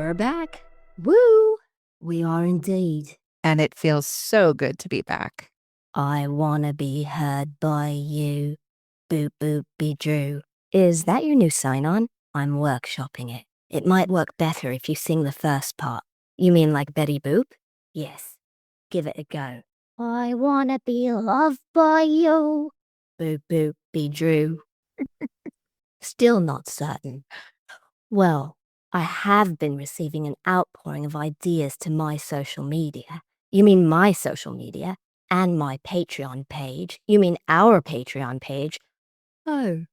We're back. Woo! We are indeed. And it feels so good to be back. I wanna be heard by you. Boop boop be Drew. Is that your new sign-on? I'm workshopping it. It might work better if you sing the first part. You mean like Betty Boop? Yes. Give it a go. I wanna be loved by you. Boop boop be Drew. Still not certain. Well, I have been receiving an outpouring of ideas to my social media. You mean my social media? And my Patreon page? You mean our Patreon page? Oh,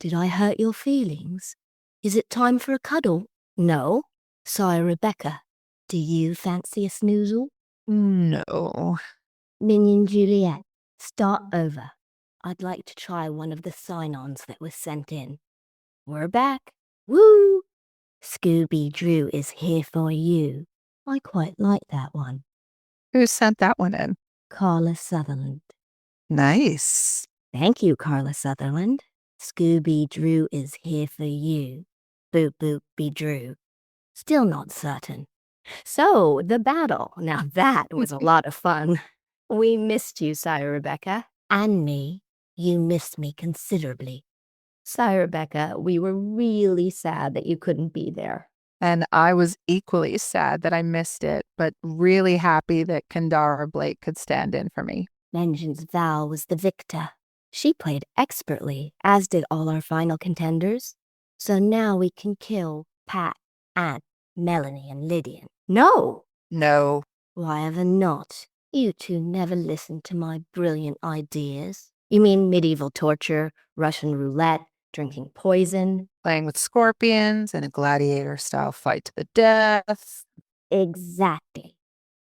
did I hurt your feelings? Is it time for a cuddle? No. Sire Rebecca, do you fancy a snoozle? No. Minion Juliet, start over. I'd like to try one of the sign-ons that was sent in. We're back. Woo! Scooby Dru is here for you. I quite like that one. Who sent that one in? Carla Sutherland. Nice. Thank you, Carla Sutherland. Scooby Dru is here for you. Boop boop be Drew. Still not certain. So, the battle. Now that was a lot of fun. We missed you, Sire Rebecca. And me. You missed me considerably. Sire Rebecca, we were really sad that you couldn't be there. And I was equally sad that I missed it, but really happy that Kendara Blake could stand in for me. Vengeance Val was the victor. She played expertly, as did all our final contenders. So now we can kill Pat, Anne, Melanie, and Lydian. No! No. Why ever not? You two never listened to my brilliant ideas. You mean medieval torture, Russian roulette, drinking poison? Playing with scorpions in a gladiator-style fight to the death. Exactly.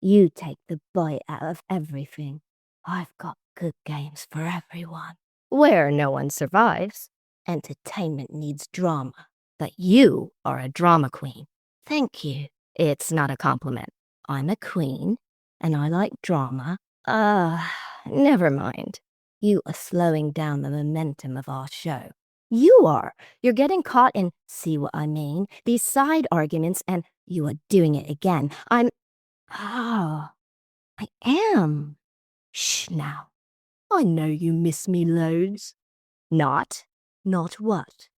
You take the bite out of everything. I've got good games for everyone. Where no one survives. Entertainment needs drama. But you are a drama queen. Thank you. It's not a compliment. I'm a queen, and I like drama. Never mind. You are slowing down the momentum of our show. You are. You're getting caught in, see what I mean, these side arguments, and you are doing it again. I am. Shh now. I know you miss me loads. Not? Not what?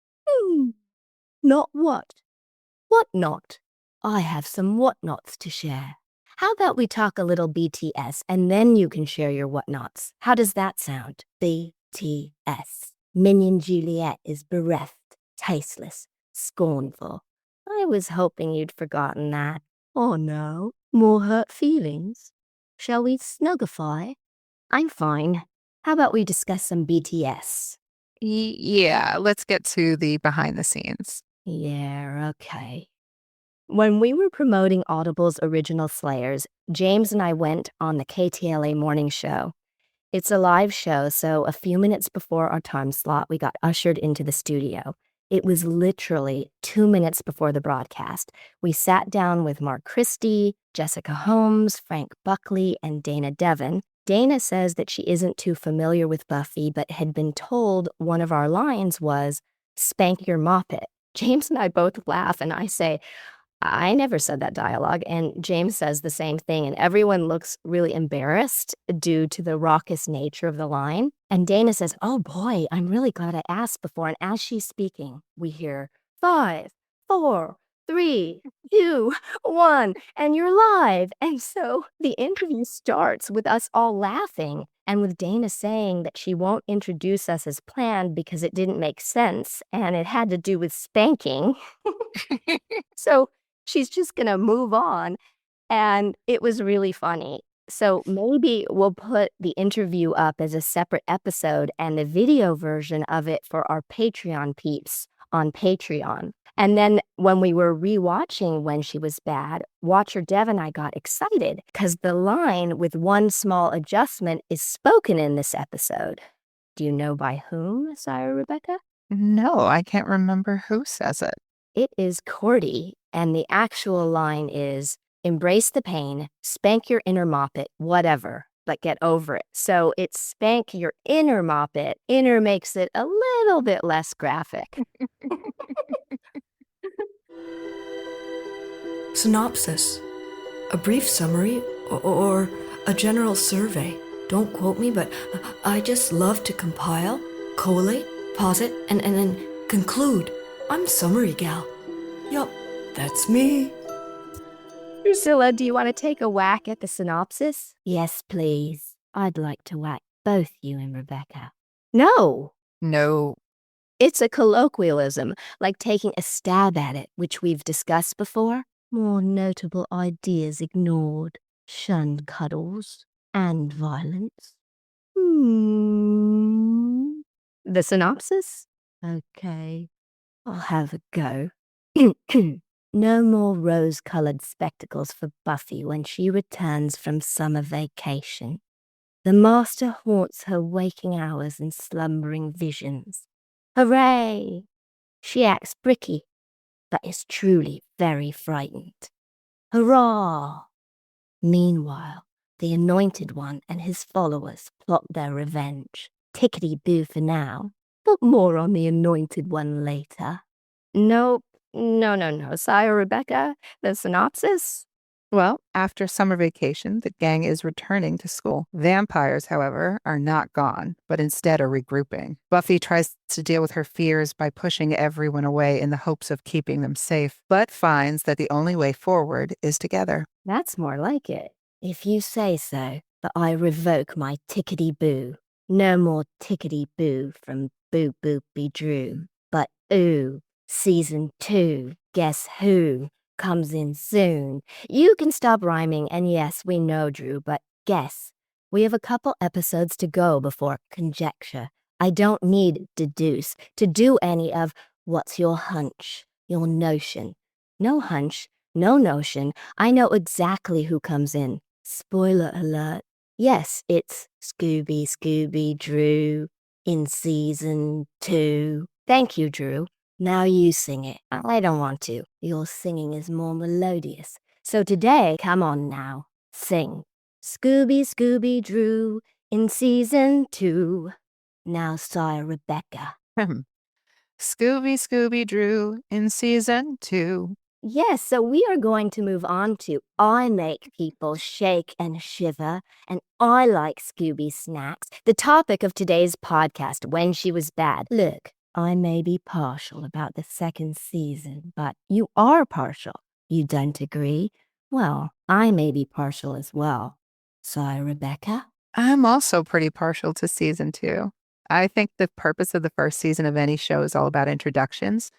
Not what? What not? I have some whatnots to share. How about we talk a little BTS and then you can share your whatnots? How does that sound? BTS. Minion Juliet is bereft, tasteless, scornful. I was hoping you'd forgotten that. Oh no, more hurt feelings. Shall we snugify? I'm fine. How about we discuss some BTS? Yeah, let's get to the behind the scenes. Yeah, okay. When we were promoting Audible's original Slayers, James and I went on the KTLA morning show. It's a live show, so a few minutes before our time slot, we got ushered into the studio. It was literally 2 minutes before the broadcast. We sat down with Mark Christie, Jessica Holmes, Frank Buckley, and Dana Devon. Dana says that she isn't too familiar with Buffy, but had been told one of our lines was, "Spank your moppet." James and I both laugh, and I say, I never said that dialogue, and James says the same thing, and everyone looks really embarrassed due to the raucous nature of the line. And Dana says, oh boy, I'm really glad I asked before, and as she's speaking, we hear 5, 4, 3, 2, 1, and you're live. And so the interview starts with us all laughing, and with Dana saying that she won't introduce us as planned because it didn't make sense, and it had to do with spanking. So she's just going to move on. And it was really funny. So maybe we'll put the interview up as a separate episode and the video version of it for our Patreon peeps on Patreon. And then when we were rewatching When She Was Bad, watcher Dev and I got excited because the line with one small adjustment is spoken in this episode. Do you know by whom, Sire Rebecca? No, I can't remember who says it. It is Cordy, and the actual line is, embrace the pain, spank your inner moppet, whatever, but get over it. So it's spank your inner moppet. Inner makes it a little bit less graphic. Synopsis. A brief summary or a general survey. Don't quote me, but I just love to compile, collate, posit, and then conclude. I'm summary gal. Yup, that's me. Drusilla, do you want to take a whack at the synopsis? Yes, please. I'd like to whack both you and Rebecca. No! No. It's a colloquialism, like taking a stab at it, which we've discussed before. More notable ideas ignored. Shunned cuddles and violence. The synopsis? Okay, I'll have a go. No more rose-colored spectacles for Buffy when she returns from summer vacation. The master haunts her waking hours and slumbering visions. Hooray! She acts bricky, but is truly very frightened. Hurrah! Meanwhile, the Anointed One and his followers plot their revenge. Tickety-boo for now, but more on the Anointed One later. Nope. No. Sire Rebecca, the synopsis? Well, after summer vacation, the gang is returning to school. Vampires, however, are not gone, but instead are regrouping. Buffy tries to deal with her fears by pushing everyone away in the hopes of keeping them safe, but finds that the only way forward is together. That's more like it. If you say so, but I revoke my tickety-boo. No more tickety-boo from Boo Boopy Drew. But ooh, Season 2, guess who? Comes in soon. You can stop rhyming, and yes, we know, Drew, but guess. We have a couple episodes to go before conjecture. I don't need deduce to do any of what's your hunch, your notion. No hunch, no notion. I know exactly who comes in. Spoiler alert. Yes, it's Scooby Dru in Season 2. Thank you, Drew. Now you sing it. I don't want to. Your singing is more melodious. So today, come on now, sing. Scooby Dru in Season 2. Now, Sire Rebecca. Scooby Dru in Season 2. Yes, so we are going to move on to I make people shake and shiver, and I like Scooby snacks, the topic of today's podcast, When She Was Bad. Look, I may be partial about the second season, but you are partial. You don't agree? Well, I may be partial as well. Sire Rebecca? I'm also pretty partial to Season 2. I think the purpose of the first season of any show is all about introductions.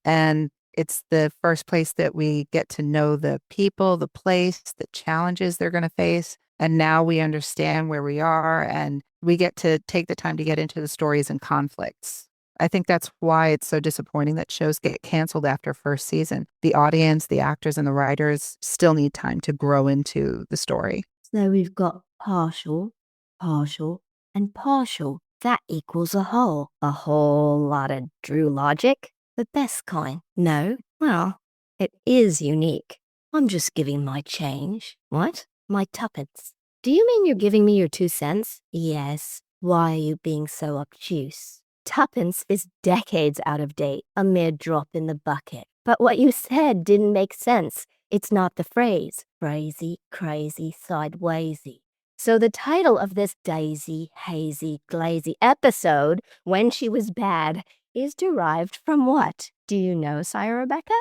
And it's the first place that we get to know the people, the place, the challenges they're going to face. And now we understand where we are, and we get to take the time to get into the stories and conflicts. I think that's why it's so disappointing that shows get canceled after first season. The audience, the actors, and the writers still need time to grow into the story. So we've got partial, and partial. That equals a whole. A whole lot of Drew logic. The best kind. No? Well, it is unique. I'm just giving my change. What? My tuppence. Do you mean you're giving me your 2 cents? Yes. Why are you being so obtuse? Tuppence is decades out of date, a mere drop in the bucket. But what you said didn't make sense. It's not the phrase. Crazy, crazy, sidewaysy. So the title of this daisy, hazy, glazy episode, When She Was Bad, is derived from what? Do you know, Sire Rebecca?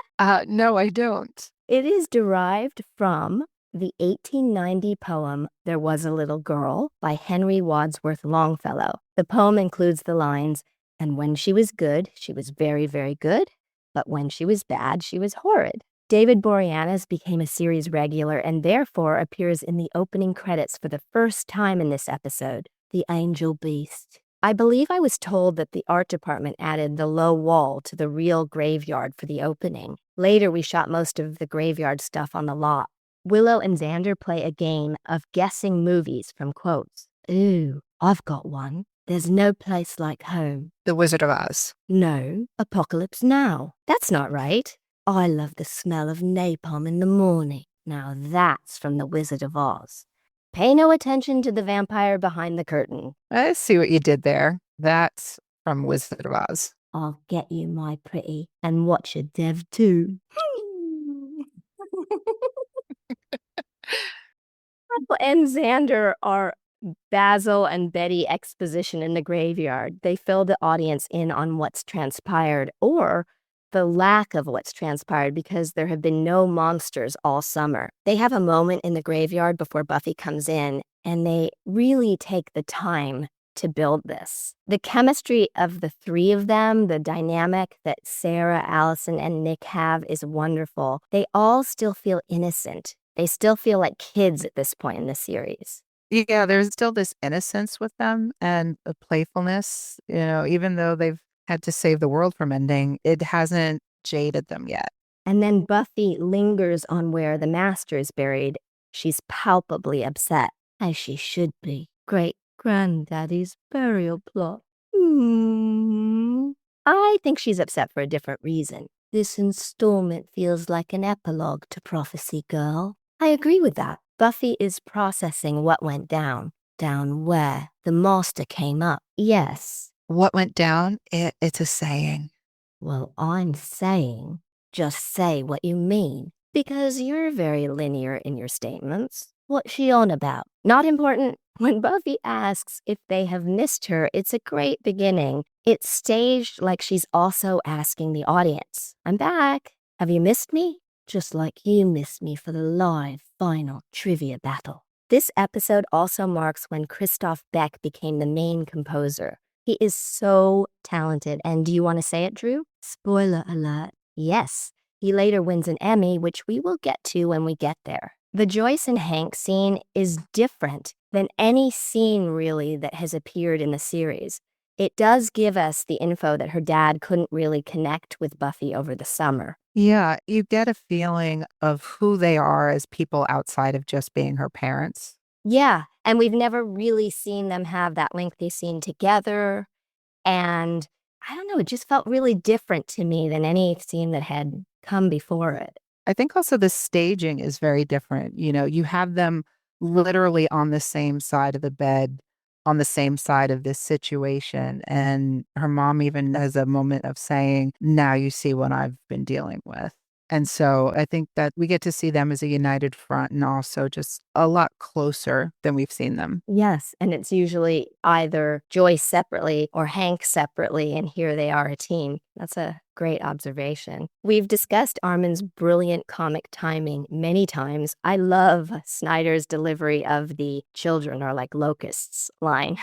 No, I don't. It is derived from the 1890 poem There Was a Little Girl by Henry Wadsworth Longfellow. The poem includes the lines, and when she was good, she was very, very good, but when she was bad, she was horrid. David Boreanaz became a series regular and therefore appears in the opening credits for the first time in this episode, The Angel Beast. I believe I was told that the art department added the low wall to the real graveyard for the opening. Later, we shot most of the graveyard stuff on the lot. Willow and Xander play a game of guessing movies from quotes. Ooh, I've got one. There's no place like home. The Wizard of Oz. No, Apocalypse Now. That's not right. I love the smell of napalm in the morning. Now that's from The Wizard of Oz. Pay no attention to the vampire behind the curtain. I see what you did there. That's from Wizard of Oz. I'll get you, my pretty, and watch a dev too. and Xander are Basil and Betty exposition in the graveyard. They fill the audience in on what's transpired or the lack of what's transpired because there have been no monsters all summer. They have a moment in the graveyard before Buffy comes in, and they really take the time to build this. The chemistry of the three of them, the dynamic that Sarah, Allison, and Nick have is wonderful. They all still feel innocent. They still feel like kids at this point in the series. Yeah, there's still this innocence with them and a playfulness, even though they've had to save the world from ending, it hasn't jaded them yet. And then Buffy lingers on where the master is buried. She's palpably upset, as she should be. Great granddaddy's burial plot. I think she's upset for a different reason. This installment feels like an epilogue to Prophecy Girl. I agree with that. Buffy is processing what went down. Down where? The master came up. Yes. What went down? It's a saying. Well, I'm saying, just say what you mean, because you're very linear in your statements. What's she on about? Not important. When Buffy asks if they have missed her, it's a great beginning. It's staged like she's also asking the audience. I'm back. Have you missed me? Just like you missed me for the live final trivia battle. This episode also marks when Christoph Beck became the main composer. He is so talented. And do you want to say it, Drew? Spoiler alert. Yes. He later wins an Emmy, which we will get to when we get there. The Joyce and Hank scene is different than any scene, really, that has appeared in the series. It does give us the info that her dad couldn't really connect with Buffy over the summer. Yeah, you get a feeling of who they are as people outside of just being her parents. Yeah, and we've never really seen them have that lengthy scene together. And I don't know, it just felt really different to me than any scene that had come before it. I think also the staging is very different. You have them literally on the same side of the bed, on the same side of this situation. And her mom even has a moment of saying, now you see what I've been dealing with. And so I think that we get to see them as a united front and also just a lot closer than we've seen them. Yes, and it's usually either Joyce separately or Hank separately, and here they are a team. That's a great observation. We've discussed Armin's brilliant comic timing many times. I love Snyder's delivery of the children are like locusts line.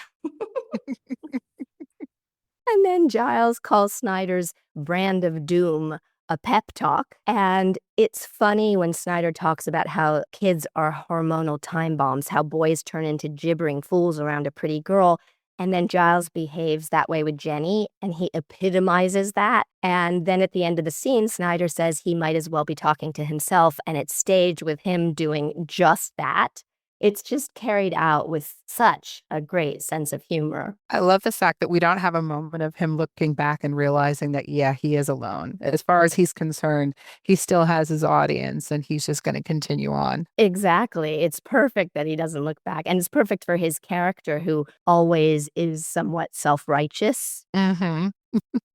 And then Giles calls Snyder's brand of doom a pep talk. And it's funny when Snyder talks about how kids are hormonal time bombs, how boys turn into gibbering fools around a pretty girl. And then Giles behaves that way with Jenny, and he epitomizes that. And then at the end of the scene, Snyder says he might as well be talking to himself, and it's staged with him doing just that. It's just carried out with such a great sense of humor. I love the fact that we don't have a moment of him looking back and realizing that, yeah, he is alone. As far as he's concerned, he still has his audience and he's just going to continue on. Exactly. It's perfect that he doesn't look back. And it's perfect for his character, who always is somewhat self-righteous.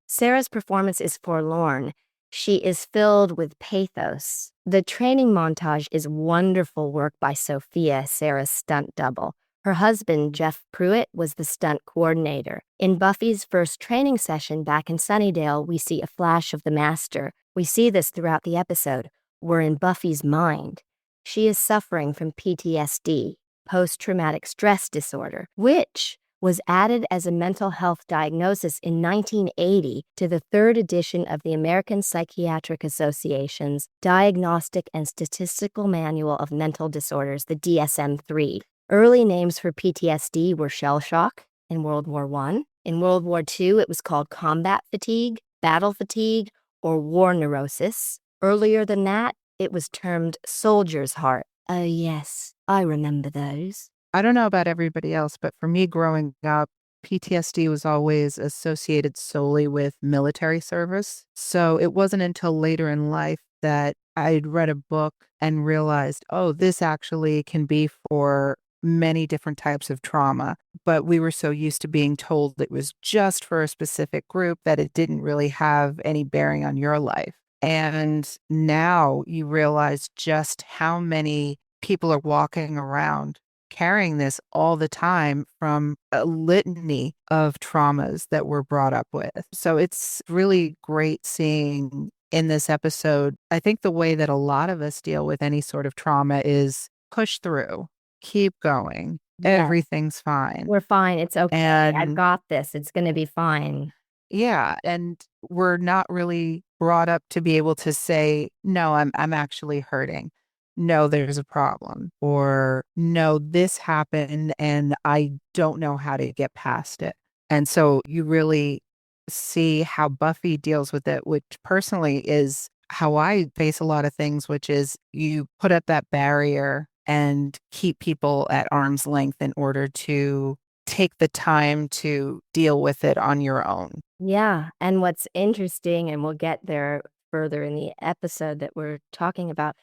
Sarah's performance is forlorn. She is filled with pathos. The training montage is wonderful work by Sophia, Sarah's stunt double. Her husband, Jeff Pruitt, was the stunt coordinator. In Buffy's first training session back in Sunnydale, we see a flash of the master. We see this throughout the episode. We're in Buffy's mind. She is suffering from PTSD, post-traumatic stress disorder, which was added as a mental health diagnosis in 1980 to the third edition of the American Psychiatric Association's Diagnostic and Statistical Manual of Mental Disorders, the DSM-3. Early names for PTSD were shell shock in World War I. In World War II, it was called combat fatigue, battle fatigue, or war neurosis. Earlier than that, it was termed soldier's heart. Oh yes, I remember those. I don't know about everybody else, but for me growing up, PTSD was always associated solely with military service. So it wasn't until later in life that I'd read a book and realized, oh, this actually can be for many different types of trauma. But we were so used to being told it was just for a specific group that it didn't really have any bearing on your life. And now you realize just how many people are walking around carrying this all the time from a litany of traumas that we're brought up with. So it's really great seeing in this episode, I think the way that a lot of us deal with any sort of trauma is push through, keep going. Yes. Everything's fine. We're fine. It's okay. I've And got this. It's going to be fine. yeah, and we're not really brought up to be able to say, no, I'm actually hurting. No, there's a problem. Or no, this happened and I don't know how to get past it. And so you really see how Buffy deals with it, which personally is how I face a lot of things, which is you put up that barrier and keep people at arm's length in order to take the time to deal with it on your own. Yeah. And what's interesting, and we'll get there further in the episode that we're talking about,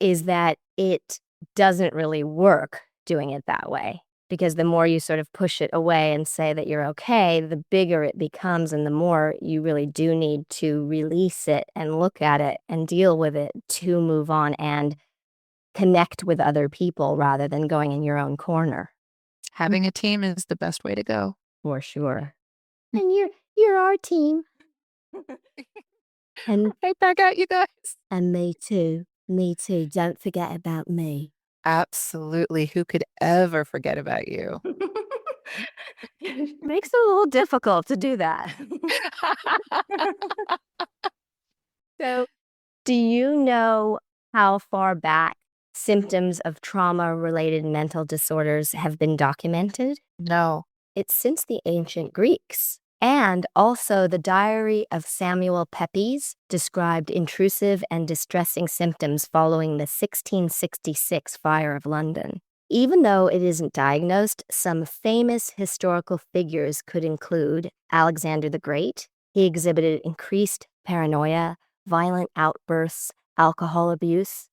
is that it doesn't really work doing it that way. Because the more you sort of push it away and say that you're okay, the bigger it becomes and the more you really do need to release it and look at it and deal with it to move on and connect with other people rather than going in your own corner. Having a team is the best way to go. For sure. And you're our team. And Right back at you guys. And me too. Me too. Don't forget about me. Absolutely. Who could ever forget about you? Makes it a little difficult to do that. So, do you know how far back symptoms of trauma-related mental disorders have been documented? No. It's since the ancient Greeks. And also the Diary of Samuel Pepys described intrusive and distressing symptoms following the 1666 fire of London. Even though it isn't diagnosed, some famous historical figures could include Alexander the Great. He exhibited increased paranoia, violent outbursts, alcohol abuse.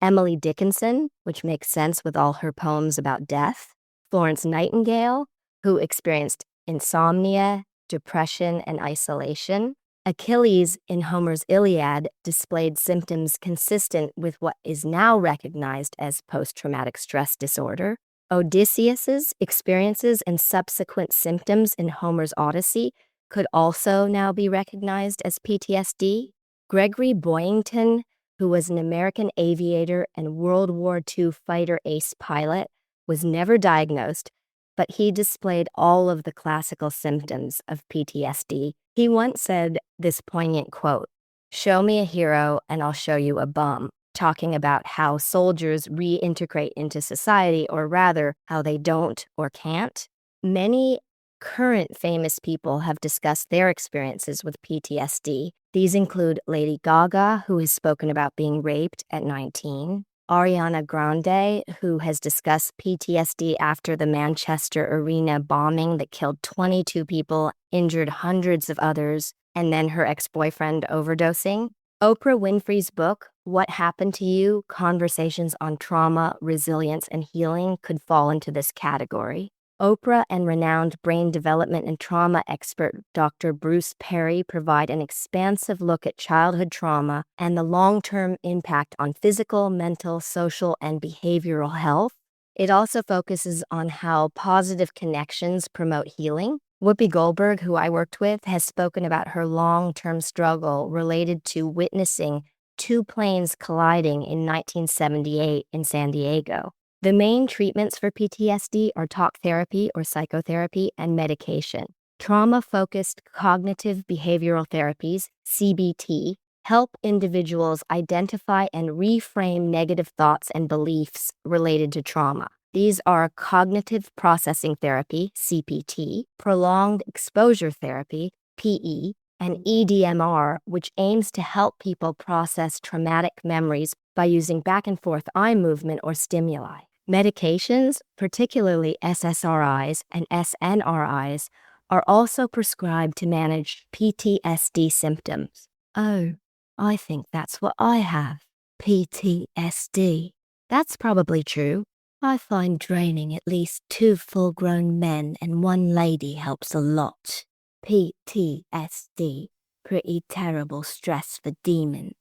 Emily Dickinson, which makes sense with all her poems about death. Florence Nightingale, who experienced insomnia, depression, and isolation. Achilles in Homer's Iliad displayed symptoms consistent with what is now recognized as post-traumatic stress disorder. Odysseus's experiences and subsequent symptoms in Homer's Odyssey could also now be recognized as PTSD. Gregory Boyington, who was an American aviator and World War II fighter ace pilot, was never diagnosed, but he displayed all of the classical symptoms of PTSD. He once said this poignant quote, "Show me a hero and I'll show you a bum," talking about how soldiers reintegrate into society, or rather, how they don't or can't. Many current famous people have discussed their experiences with PTSD. These include Lady Gaga, who has spoken about being raped at 19, Ariana Grande, who has discussed PTSD after the Manchester Arena bombing that killed 22 people, injured hundreds of others, and then her ex-boyfriend overdosing. Oprah Winfrey's book, What Happened to You? Conversations on Trauma, Resilience, and Healing could fall into this category. Oprah and renowned brain development and trauma expert Dr. Bruce Perry provide an expansive look at childhood trauma and the long-term impact on physical, mental, social, and behavioral health. It also focuses on how positive connections promote healing. Whoopi Goldberg, who I worked with, has spoken about her long-term struggle related to witnessing two planes colliding in 1978 in San Diego. The main treatments for PTSD are talk therapy or psychotherapy and medication. Trauma-focused cognitive behavioral therapies, CBT, help individuals identify and reframe negative thoughts and beliefs related to trauma. These are cognitive processing therapy, CPT, prolonged exposure therapy, PE, and EDMR, which aims to help people process traumatic memories by using back and forth eye movement or stimuli. Medications, particularly SSRIs and SNRIs, are also prescribed to manage PTSD symptoms. Oh, I think that's what I have, PTSD. That's probably true. I find draining at least 2 full-grown men and 1 lady helps a lot. PTSD, pretty terrible stress for demons.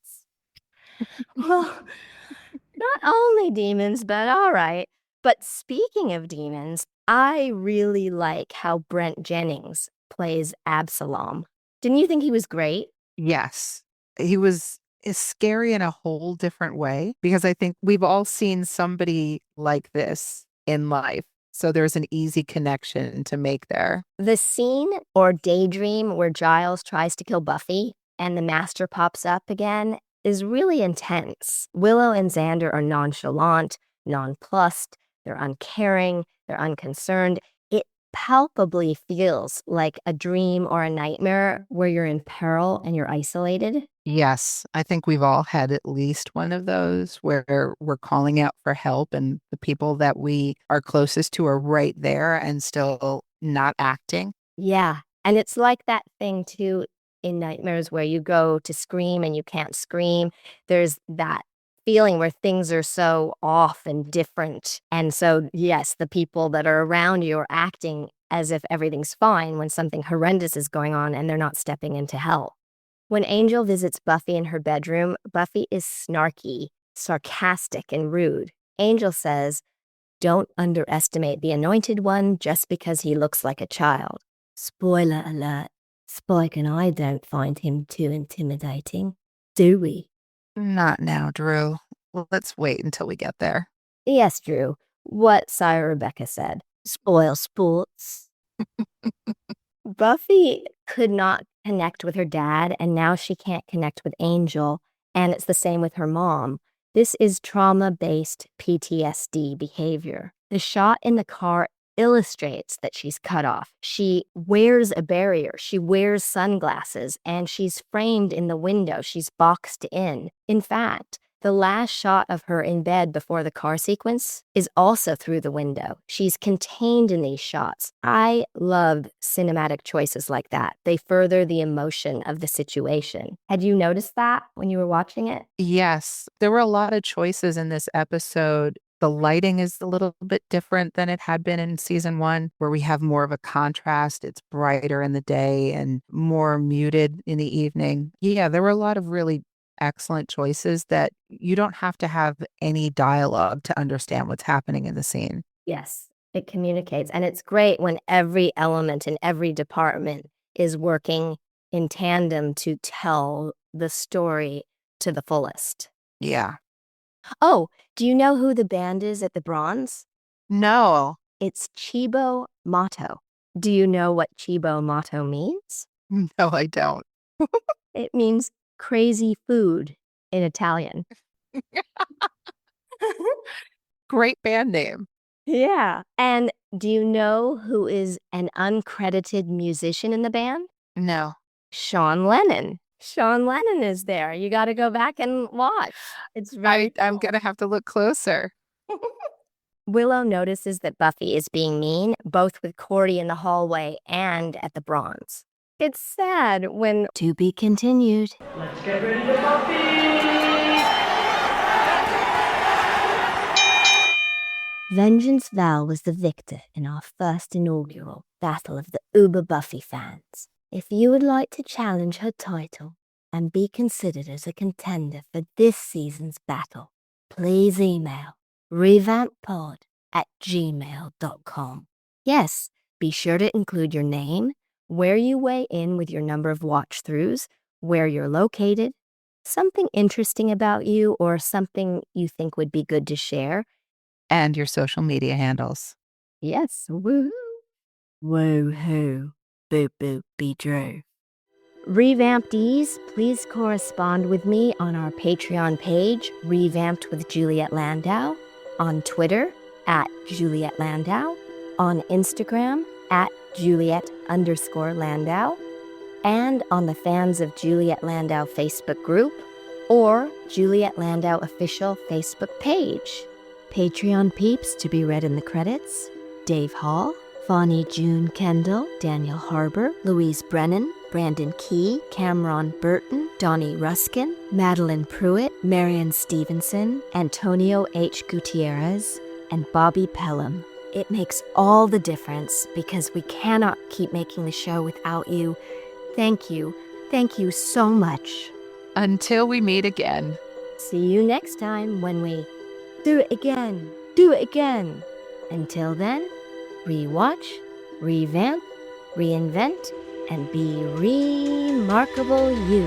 Well, not only demons, but all right. But speaking of demons, I really like how Brent Jennings plays Absalom. Didn't you think he was great? Yes. He was is scary in a whole different way because I think we've all seen somebody like this in life. So there's an easy connection to make there. The scene or daydream where Giles tries to kill Buffy and the master pops up again is really intense. Willow and Xander are nonchalant, nonplussed, they're uncaring, they're unconcerned. It palpably feels like a dream or a nightmare where you're in peril and you're isolated. Yes, I think we've all had at least one of those where we're calling out for help and the people that we are closest to are right there and still not acting. Yeah. And it's like that thing too in nightmares where you go to scream and you can't scream. There's that feeling where things are so off and different. And so, yes, the people that are around you are acting as if everything's fine when something horrendous is going on and they're not stepping in to help. When Angel visits Buffy in her bedroom, Buffy is snarky, sarcastic, and rude. Angel says, "Don't underestimate the Anointed One just because he looks like a child." Spoiler alert, Spike and I don't find him too intimidating, do we? Not now, Drew. Well, let's wait until we get there. Yes, Drew, what Sire Rebecca said. Spoil sports. Buffy could not connect with her dad, and now she can't connect with Angel, and it's the same with her mom. This is trauma-based PTSD behavior. The shot in the car illustrates that she's cut off. She wears a barrier, she wears sunglasses, and she's framed in the window. She's boxed in. In fact, the last shot of her in bed before the car sequence is also through the window. She's contained in these shots. I love cinematic choices like that. They further the emotion of the situation. Had you noticed that when you were watching it? Yes, there were a lot of choices in this episode. The lighting is a little bit different than it had been in season 1, where we have more of a contrast. It's brighter in the day and more muted in the evening. Yeah, there were a lot of really excellent choices that you don't have to have any dialogue to understand what's happening in the scene. Yes, it communicates. And it's great when every element in every department is working in tandem to tell the story to the fullest. Yeah. Oh, do you know who the band is at the Bronze? No. It's Cibo Motto. Do you know what Cibo Motto means? No, I don't. It means crazy food in Italian. Great band name. Yeah. And do you know who is an uncredited musician in the band? No. Sean Lennon. Sean Lennon is there. You got to go back and watch. It's very I'm going to have to look closer. Willow notices that Buffy is being mean, both with Cordy in the hallway and at the Bronze. It's sad when to be continued. Let's get ready to Buffy! Vengeance Val was the victor in our first inaugural Battle of the Uber Buffy fans. If you would like to challenge her title and be considered as a contender for this season's battle, please email revampedpod@gmail.com. Yes, be sure to include your name, where you weigh in with your number of watch-throughs, where you're located, something interesting about you, or something you think would be good to share. And your social media handles. Yes, woohoo. Woohoo. Boop boop be Drew. Revamptees, please correspond with me on our Patreon page, Revamped with Juliet Landau, on Twitter, @Juliet Landau, on Instagram, @Juliet_Landau, and on the Fans of Juliet Landau Facebook group, or Juliet Landau official Facebook page. Patreon peeps to be read in the credits: Dave Hall, Fani June Kendall, Daniel Harbour, Louise Brennan, Brandon Key, Cameron Burton, Donnie Ruskin, Madeline Pruitt, Marion Stevenson, Antonio H. Gutierrez, and Bobby Pelham. It makes all the difference because we cannot keep making the show without you. Thank you. Thank you so much. Until we meet again. See you next time when we do it again. Do it again. Until then, rewatch, revamp, reinvent, and be remarkable you.